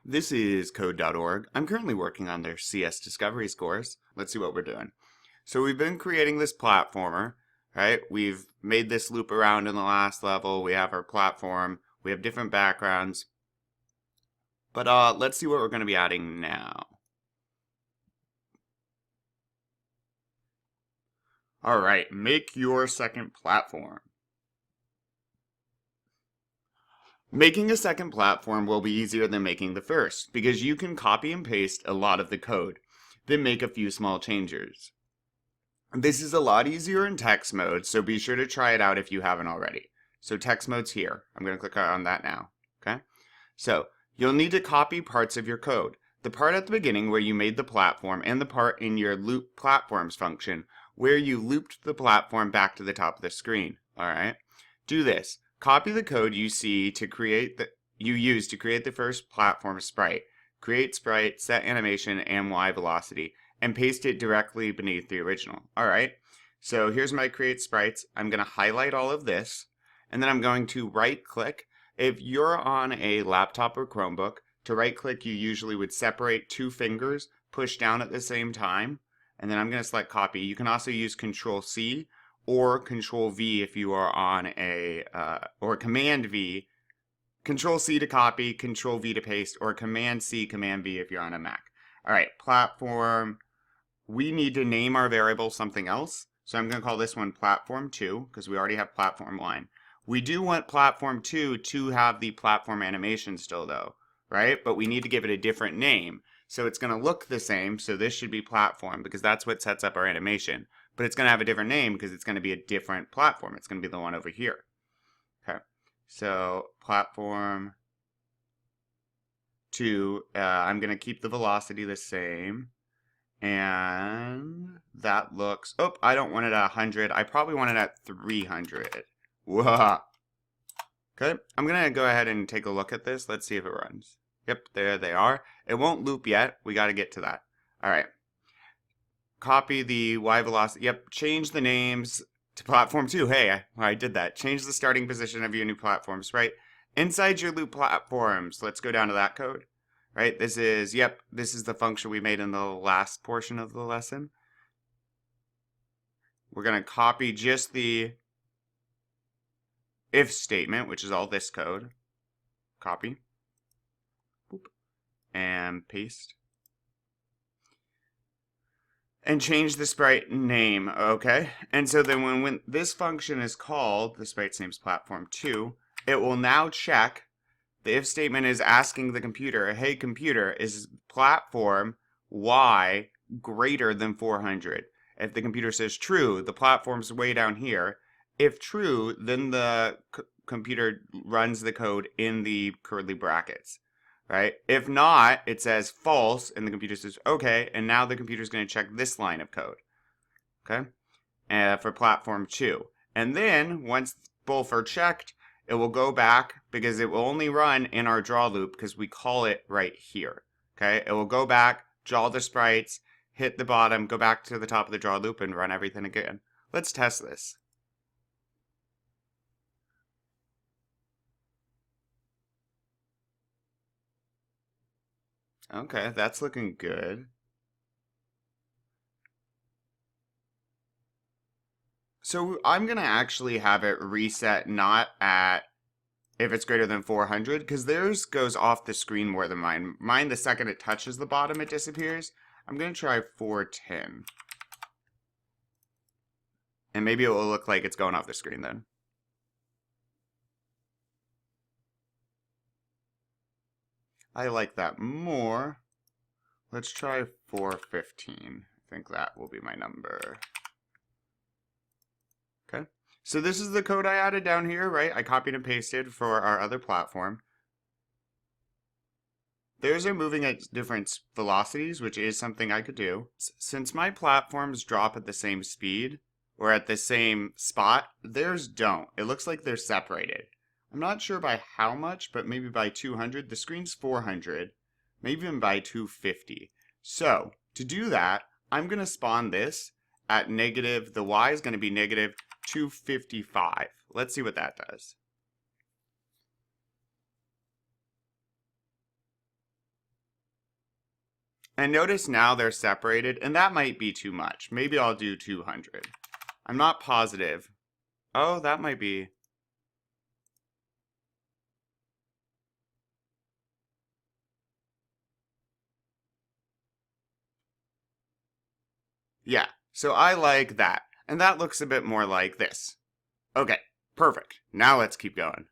This is code.org. I'm currently working on their CS Discovery scores. Let's see what we're doing. So we've been creating this platformer, right? We've made this loop around in the last level. We have our platform. We have different backgrounds. But let's see what we're going to be adding now. All right, make your second platform. Making a second platform will be easier than making the first because you can copy and paste a lot of the code, then make a few small changes. This is a lot easier in text mode, so be sure to try it out if you haven't already. So text mode's here. I'm going to click on that now. Okay. So you'll need to copy parts of your code. The part at the beginning where you made the platform and the part in your loop platforms function where you looped the platform back to the top of the screen. All right. Do this. Copy the code you use to create the first platform sprite. Create sprite, set animation, and Y velocity, and paste it directly beneath the original. All right. So here's my create sprites. I'm going to highlight all of this, and then I'm going to right click. If you're on a laptop or Chromebook, to right click you usually would separate two fingers, push down at the same time, and then I'm going to select copy. You can also use Control C or Control V if you are on or Command V. Control C to copy, Control V to paste, or Command C, Command V if you're on a Mac. All right, platform. We need to name our variable something else. So I'm going to call this one platform 2 because we already have platform 1. We do want platform 2 to have the platform animation still though, right? But we need to give it a different name. So it's going to look the same. So this should be platform because that's what sets up our animation. But it's going to have a different name because it's going to be a different platform. It's going to be the one over here. Okay. So platform 2, I'm going to keep the velocity the same. And that looks, oh, I don't want it at 100. I probably want it at 300. Whoa. Okay, I'm going to go ahead and take a look at this. Let's see if it runs. Yep, there they are. It won't loop yet. We got to get to that. All right. Copy the Y velocity. Yep, change the names to platform 2. Hey, I did that. Change the starting position of your new platforms, right? Inside your loop platforms, let's go down to that code. Right, this is the function we made in the last portion of the lesson. We're going to copy just the if statement, which is all this code. Copy. Boop, and paste. And change the sprite name, okay? And so then when this function is called, the sprite's name's platform 2, it will now check. The if statement is asking the computer, hey computer, is platform Y greater than 400? If the computer says true, the platform's way down here. If true, then the computer runs the code in the curly brackets, right? If not, it says false, and the computer says okay, and now the computer's going to check this line of code, okay, for platform 2. And then, once both are checked, it will go back because it will only run in our draw loop because we call it right here. Okay, it will go back, draw the sprites, hit the bottom, go back to the top of the draw loop, and run everything again. Let's test this. Okay, that's looking good. So I'm going to actually have it reset not at if it's greater than 400 because theirs goes off the screen more than mine. Mine, the second it touches the bottom, it disappears. I'm going to try 410. And maybe it will look like it's going off the screen then. I like that more. Let's try 415. I think that will be my number. Okay. So this is the code I added down here, right? I copied and pasted for our other platform. Theirs are moving at different velocities, which is something I could do. Since my platforms drop at the same speed, or at the same spot, theirs don't. It looks like they're separated. I'm not sure by how much, but maybe by 200. The screen's 400, maybe even by 250. So, to do that, I'm going to spawn this at negative, the Y is going to be negative 255. Let's see what that does. And notice now they're separated, and that might be too much. Maybe I'll do 200. I'm not positive. Oh, that might be. Yeah, so I like that. And that looks a bit more like this. Okay, perfect. Now let's keep going.